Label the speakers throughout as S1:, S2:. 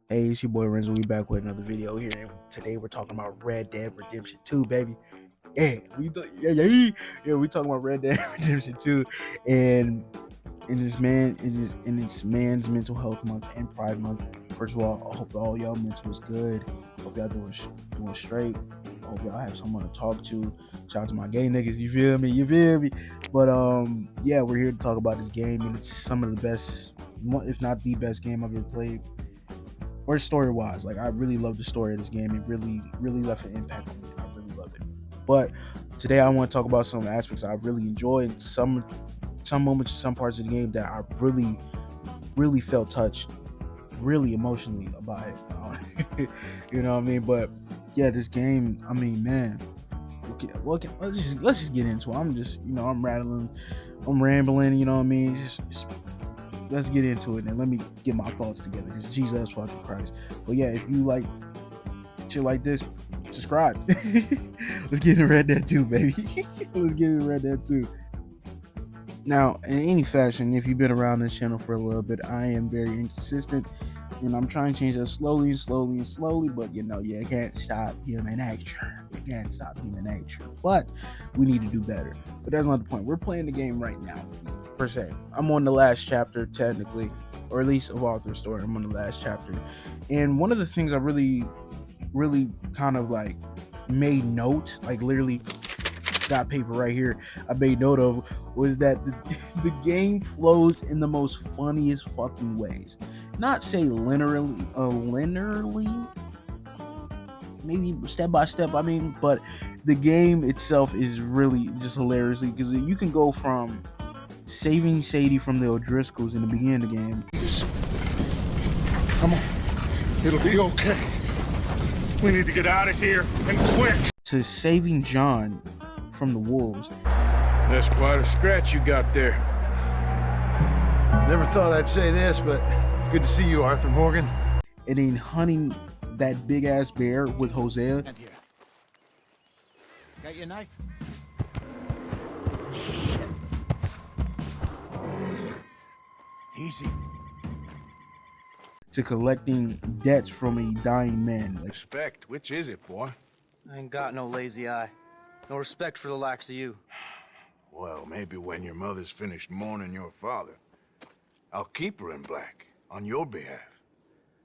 S1: Hey, it's your boy Renzo. We back with another video here, and today we're talking about Red Dead Redemption 2, baby. Yeah, we talking about Red Dead Redemption 2, and in this man's mental health month and Pride month. First of all, I hope all y'all mental is good. Hope y'all doing straight. I hope y'all have someone to talk to. Shout out to my gay niggas. You feel me? You feel me? But yeah, we're here to talk about this game, and it's some of the best, if not the best game I've ever played, or story wise. Like, I really love the story of this game. It really left an impact on me. I really love it. But today I want to talk about some aspects I really enjoyed, some moments, some parts of the game that I really felt touched, really emotionally about it. You know what I mean? But yeah, this game, I mean, man. Okay, well, let's just get into it. I'm rambling. You know what I mean? Let's get into it and let me get my thoughts together. Because Jesus fucking Christ. But yeah, if you like shit like this, subscribe. Let's get into Red Dead 2, baby. Let's get into Red Dead 2. Now, in any fashion, if you've been around this channel for a little bit, I am very inconsistent, and I'm trying to change that slowly. But you can't stop human nature. You can't stop human nature. But we need to do better. But that's not the point. We're playing the game right now, per se. I'm on the last chapter, technically, or at least of Arthur's story. I'm on the last chapter, and one of the things I really kind of like made note, like literally got paper right here, I made note of, was that the game flows in the most funniest fucking ways. Not say linearly, maybe step by step. I mean, but the game itself is really just hilariously, because you can go from saving Sadie from the O'Driscolls in the beginning of the game.
S2: Come on, it'll be okay. We need to get out of here, and quick!
S1: To saving John from the wolves.
S3: That's quite a scratch you got there.
S2: Never thought I'd say this, but it's good to see you, Arthur Morgan.
S1: And then hunting that big ass bear with Hosea.
S4: And here. Got your knife? Easy.
S1: To collecting debts from a dying man. Like,
S3: Respect, which is it, boy?
S5: I ain't got no lazy eye. No respect for the likes of you.
S3: Well, maybe when your mother's finished mourning your father, I'll keep her in black, on your behalf.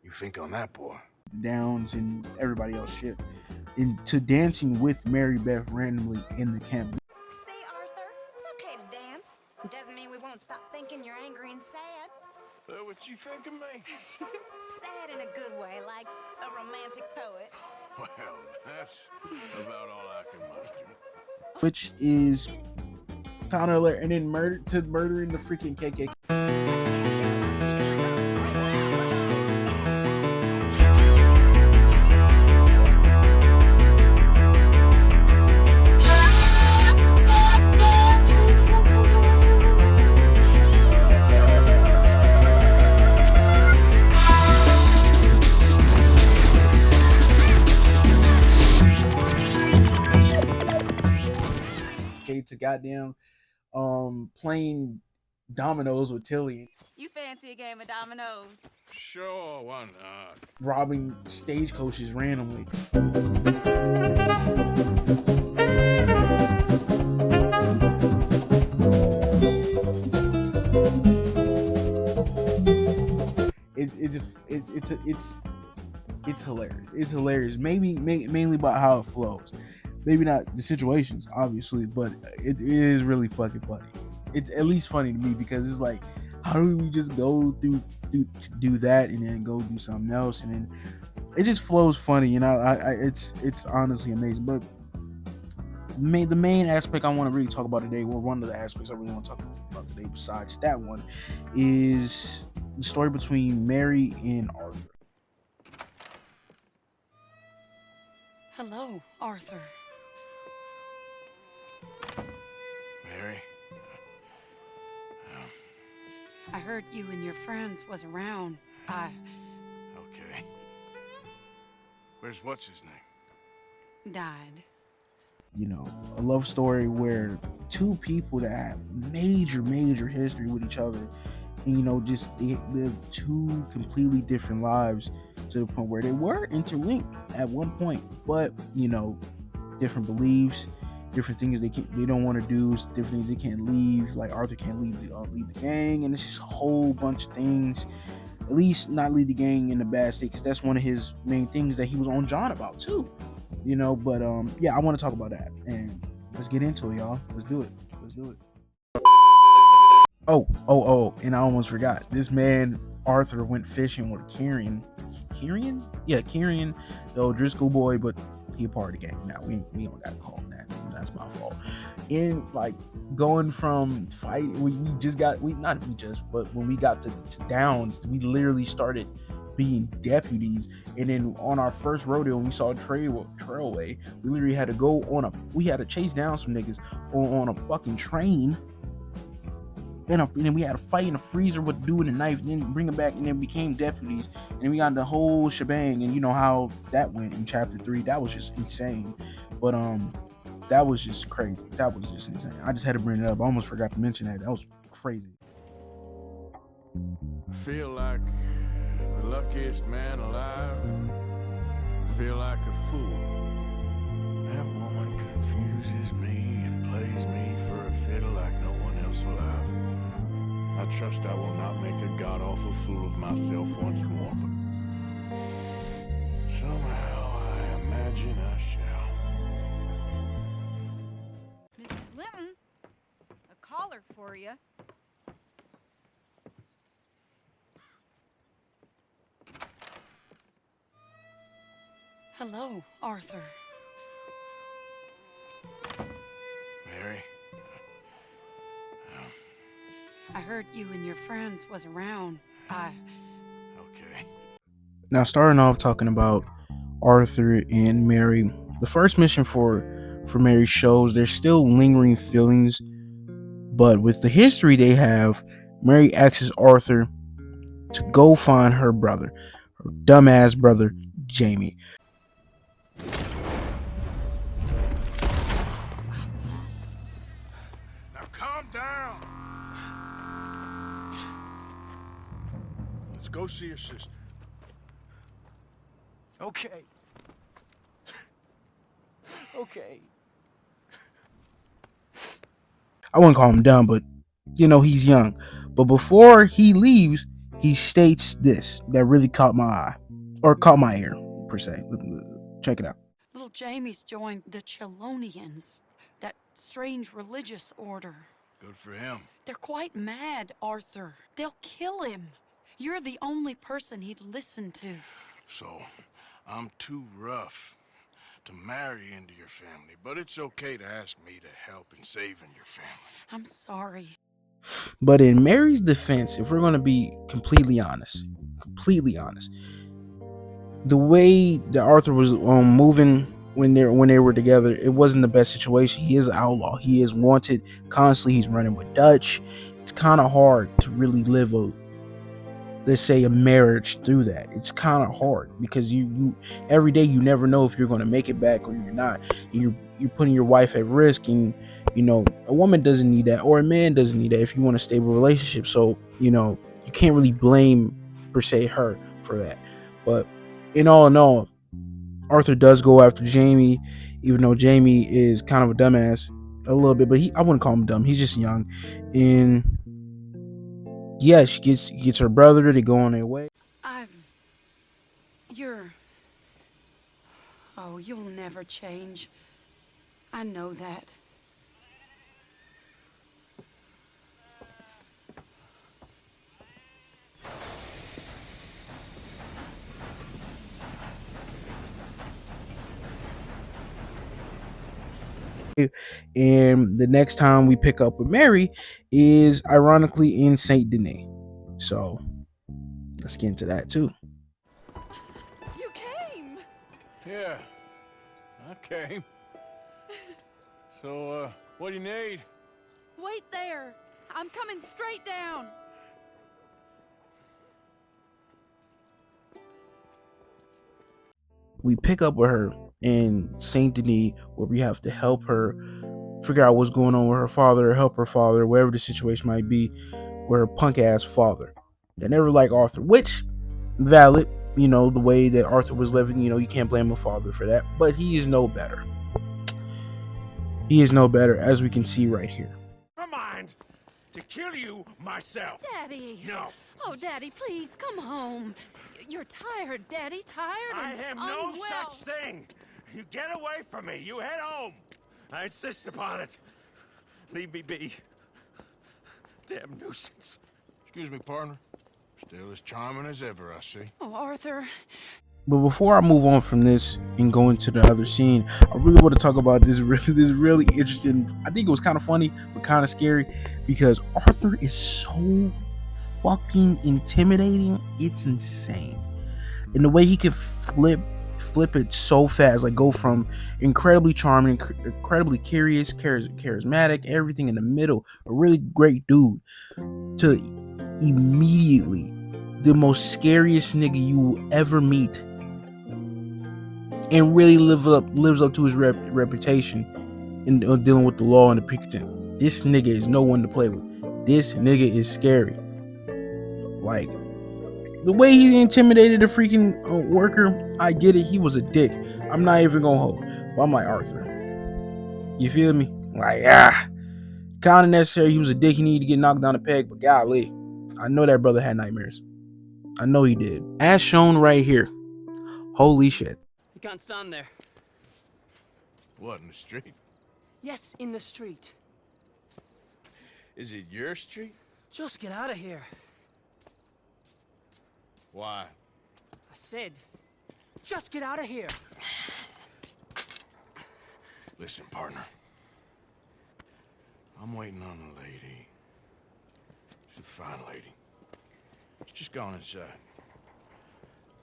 S3: You think on that, boy?
S1: Downs and everybody else shit. Into dancing with Mary Beth randomly in the camp.
S6: See, Arthur, it's okay to dance. It doesn't mean we won't stop thinking you're angry and sad.
S3: So what you think of me?
S6: Sad in a good way, like a romantic poet.
S3: Well, that's about all I can muster.
S1: Which is kind of hilarious. And then murdering the freaking KKK. To goddamn playing dominoes with Tilly.
S6: You fancy a game of dominoes?
S3: Sure, why not?
S1: Robbing stagecoaches randomly. It's hilarious. It's hilarious. Mainly about how it flows. Maybe not the situations, obviously, but it is really fucking funny. It's at least funny to me, because it's like, how do we just go do that and then go do something else, and then it just flows funny, it's honestly amazing. But the main aspect I want to really talk about today, or one of the aspects I really want to talk about today, besides that one, is the story between Mary and Arthur.
S7: Hello, Arthur.
S3: Mary?
S7: I heard you and your friends was around.
S3: Okay. Where's what's-his name?
S7: Died.
S1: A love story where two people that have major history with each other And, just they lived two completely different lives to the point where they were interlinked at one point, but different beliefs, different things they don't want to do, different things they can't leave. Like Arthur can't leave the gang, and it's just a whole bunch of things. At least not leave the gang in a bad state, because that's one of his main things that he was on John about too. But yeah, I want to talk about that, and let's get into it, y'all. Let's do it. And I almost forgot. This man Arthur went fishing with Kieran, yeah, Kieran, the old Driscoll boy, but he a part of the gang now. We don't gotta call him that. That's my fault. And like going from fight, but when we got to Downs, we literally started being deputies. And then on our first rodeo, when we saw a trailway, we literally had to we had to chase down some niggas on a fucking train. And then we had a fight in a freezer with a dude with a knife, and then bring him back, and then became deputies, and we got the whole shebang. And you know how that went in chapter 3. That was just insane. But that was just crazy. That was just insane. I just had to bring it up. I almost forgot to mention that. That was crazy.
S3: I feel like the luckiest man alive. I feel like a fool. That woman confuses me and plays me for a fiddle like no one else alive. I trust I will not make a god-awful fool of myself once more, but somehow I imagine I shall.
S8: Mrs. Linton, a caller for you.
S7: Hello, Arthur.
S3: Mary?
S7: I heard you and your friends was around.
S3: Okay.
S1: Now, starting off talking about Arthur and Mary, the first mission for Mary shows there's still lingering feelings, but with the history they have, Mary asks Arthur to go find her brother, her dumbass brother, Jamie.
S3: Now calm down. Let's go see your sister.
S5: Okay. Okay.
S1: I wouldn't call him dumb, but he's young. But before he leaves, he states this that really caught my eye, or caught my ear, per se. Check it out.
S7: Little Jamie's joined the Chelonians, that strange religious order.
S3: Good for him.
S7: They're quite mad, Arthur. They'll kill him. You're the only person he'd listen to.
S3: So, I'm too rough to marry into your family, but it's okay to ask me to help in saving your family.
S7: I'm sorry.
S1: But in Mary's defense, if we're going to be completely honest, the way that Arthur was moving when they were together, it wasn't the best situation. He is an outlaw. He is wanted constantly. He's running with Dutch. It's kind of hard to really live let's say a marriage through that. It's kind of hard because you every day you never know if you're going to make it back or you're not. You're putting your wife at risk, and a woman doesn't need that, or a man doesn't need that if you want a stable relationship. So you can't really blame per se her for that. But in all, Arthur does go after Jamie, even though Jamie is kind of a dumbass a little bit, but I wouldn't call him dumb. He's just young. And yeah, she gets her brother to go on their way.
S7: You'll never change. I know that.
S1: And the next time we pick up with Mary is ironically in Saint Denis. So let's get into that too.
S8: You came!
S3: Yeah, I came. So, what do you need?
S8: Wait there! I'm coming straight down!
S1: We pick up with her in Saint Denis, where we have to help her figure out what's going on with her father, help her father, whatever the situation might be. with her punk ass father. They never liked Arthur, which valid. You know, the way that Arthur was living, you know, you can't blame a father for that. But he is no better. He is no better, as we can see right here.
S2: Never mind. To kill you myself.
S7: Daddy.
S2: No.
S7: Oh, Daddy, please come home. You're tired, Daddy. Tired
S2: I
S7: and
S2: am no
S7: unwell.
S2: such thing. You get away from me. You head home. I insist upon it. Leave me be. Damn nuisance.
S3: Excuse me, partner. Still as charming as ever, I see.
S7: Oh, Arthur.
S1: But before I move on from this and go into the other scene, I really want to talk about this really interesting. I think it was kind of funny, but kind of scary, because Arthur is so fucking intimidating. It's insane. And the way he can flip it so fast, like go from incredibly charming, incredibly curious, charismatic, everything in the middle, a really great dude, to immediately the most scariest nigga you will ever meet, and really lives up to his reputation in dealing with the law and the Pinkerton. This nigga is no one to play with. This nigga is scary. Like, the way he intimidated a freaking worker, I get it. He was a dick. I'm not even gonna hold. But I'm like, Arthur, you feel me? Like, kind of necessary. He was a dick. He needed to get knocked down a peg. But golly, I know that brother had nightmares. I know he did. As shown right here. Holy shit.
S9: You can't stand there.
S3: What, in the street?
S9: Yes, in the street.
S3: Is it your street?
S9: Just get out of here.
S3: Why?
S9: I said, just get out of here.
S3: Listen, partner. I'm waiting on the lady. She's a fine lady. She's just gone inside.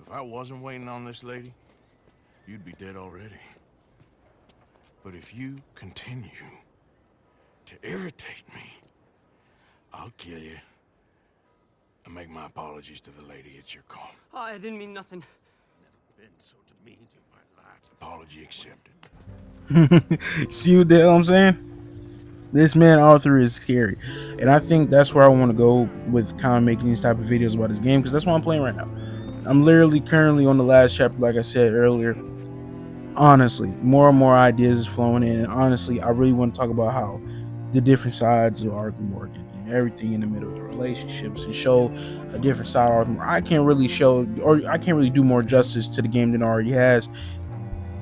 S3: If I wasn't waiting on this lady, you'd be dead already. But if you continue to irritate me, I'll kill you. I make my apologies to the lady. It's your call.
S9: Oh, I didn't mean nothing.
S2: Never been so demeaned in my life.
S3: Apology accepted.
S1: See what the hell I'm saying? This man Arthur is scary, and I think that's where I want to go with kind of making these type of videos about this game, because that's what I'm playing right now. I'm literally currently on the last chapter, like I said earlier. Honestly, more and more ideas is flowing in, and honestly, I really want to talk about how the different sides of Arthur Morgan and everything in the middle of the relationships, and show a different side of Arthur Morgan. I can't really show, or I can't really do more justice to the game than it already has,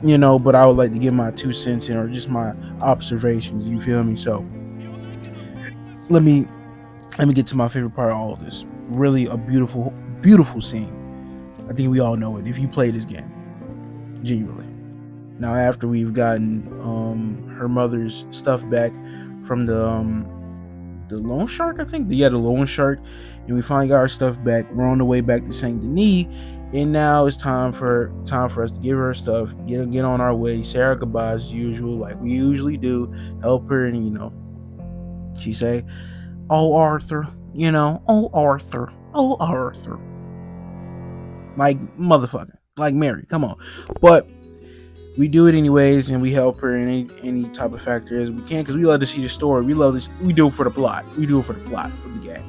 S1: you know, but I would like to give my 2 cents in, or just my observations, you feel me? So let me get to my favorite part of all of this. Really a beautiful scene. I think we all know it if you play this game, genuinely. Now, after we've gotten her mother's stuff back from the loan shark, I think, the loan shark, and we finally got our stuff back. We're on the way back to Saint Denis, and now it's time for us to give her stuff, get on our way, say our goodbyes as usual, like we usually do, help her, and you know, she say, "Oh Arthur," you know, "Oh Arthur, oh Arthur," like motherfucker, like Mary, come on, but we do it anyways, and we help her in any type of factor as we can, because we love to see the story. We love this. We do it for the plot. We do it for the plot of the game.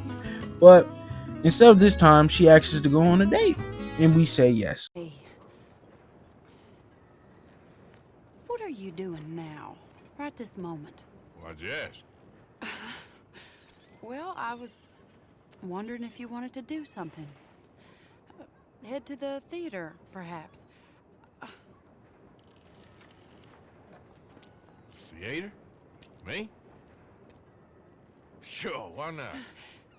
S1: But instead of this time, she asks us to go on a date, and we say yes.
S7: Hey. What are you doing now? Right this moment?
S3: Why'd you ask?
S7: Well, I was wondering if you wanted to do something. Head to the theater, perhaps.
S3: Theater? Me? Sure, why not?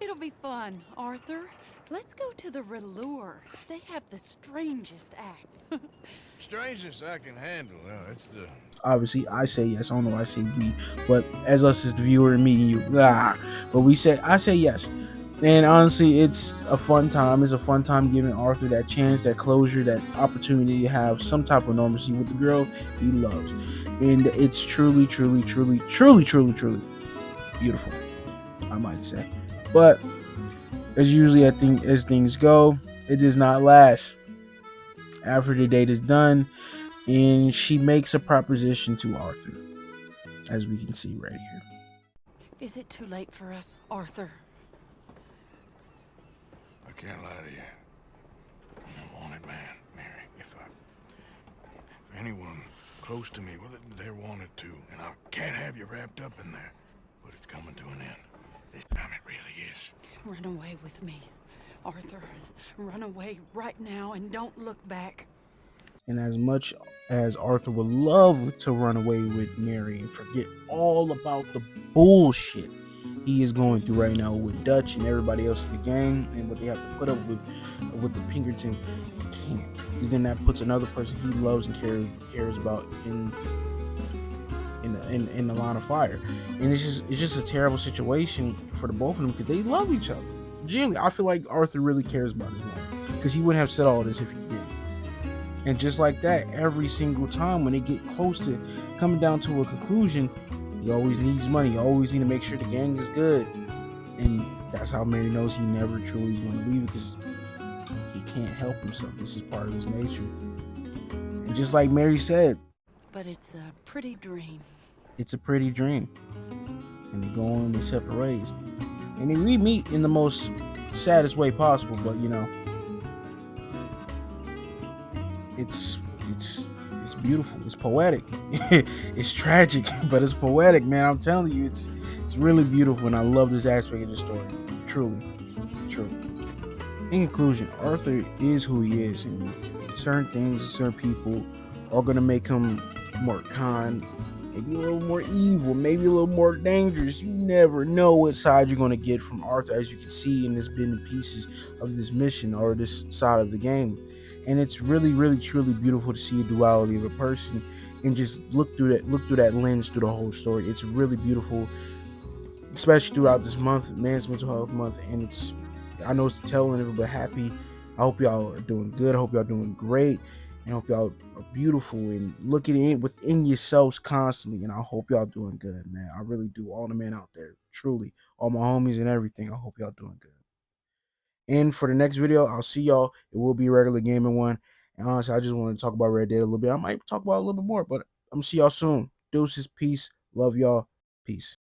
S7: It'll be fun, Arthur. Let's go to the Relure. They have the strangest acts.
S3: Strangeness I can handle. It's the...
S1: Obviously, I say yes. I don't know why I say we, but as us as the viewer and me and you, but I say yes. And honestly, it's a fun time. It's a fun time giving Arthur that chance, that closure, that opportunity to have some type of normalcy with the girl he loves. And it's truly beautiful, I might say. But as usually, I think as things go, it does not last. After the date is done, and she makes a proposition to Arthur, as we can see right here.
S7: Is it too late for us, Arthur?
S3: can't lie to you. I'm a wanted man, Mary. If anyone close to me, well, they're wanted too. And I can't have you wrapped up in there. But it's coming to an end. This time it really is.
S7: Run away with me, Arthur. Run away right now and don't look back.
S1: And as much as Arthur would love to run away with Mary and forget all about the bullshit he is going through right now with Dutch and everybody else in the gang and what they have to put up with the Pinkertons, he can't. Because then that puts another person he loves and cares about in the line of fire. And it's just a terrible situation for the both of them because they love each other. Genuinely, I feel like Arthur really cares about his mom because he wouldn't have said all this if he didn't. And just like that, every single time when they get close to coming down to a conclusion, he always needs money. He always need to make sure the gang is good. And that's how Mary knows he never truly is going to leave it because he can't help himself. This is part of his nature. And just like Mary said,
S7: But it's a pretty dream.
S1: it's a pretty dream. And they go on their separate ways. And they re-meet in the most saddest way possible, but you know, it's beautiful. It's poetic. It's tragic, but it's poetic, man. I'm telling you, it's really beautiful, and I love this aspect of the story. Truly. In conclusion, Arthur is who he is, and certain things, certain people are gonna make him more kind, maybe a little more evil, maybe a little more dangerous. You never know what side you're gonna get from Arthur, as you can see in this bit and pieces of this mission or this side of the game. And it's really, really, truly beautiful to see a duality of a person and just look through that lens through the whole story. It's really beautiful, especially throughout this month, Men's Mental Health Month. And I know it's telling it, but happy. I hope y'all are doing good. I hope y'all doing great. And I hope y'all are beautiful and looking in within yourselves constantly. And I hope y'all doing good, man. I really do. All the men out there, truly, all my homies and everything. I hope y'all doing good. And for the next video, I'll see y'all. It will be a regular gaming one. And honestly, I just wanted to talk about Red Dead a little bit. I might talk about it a little bit more, but I'm gonna see y'all soon. Deuces, peace, love y'all, peace.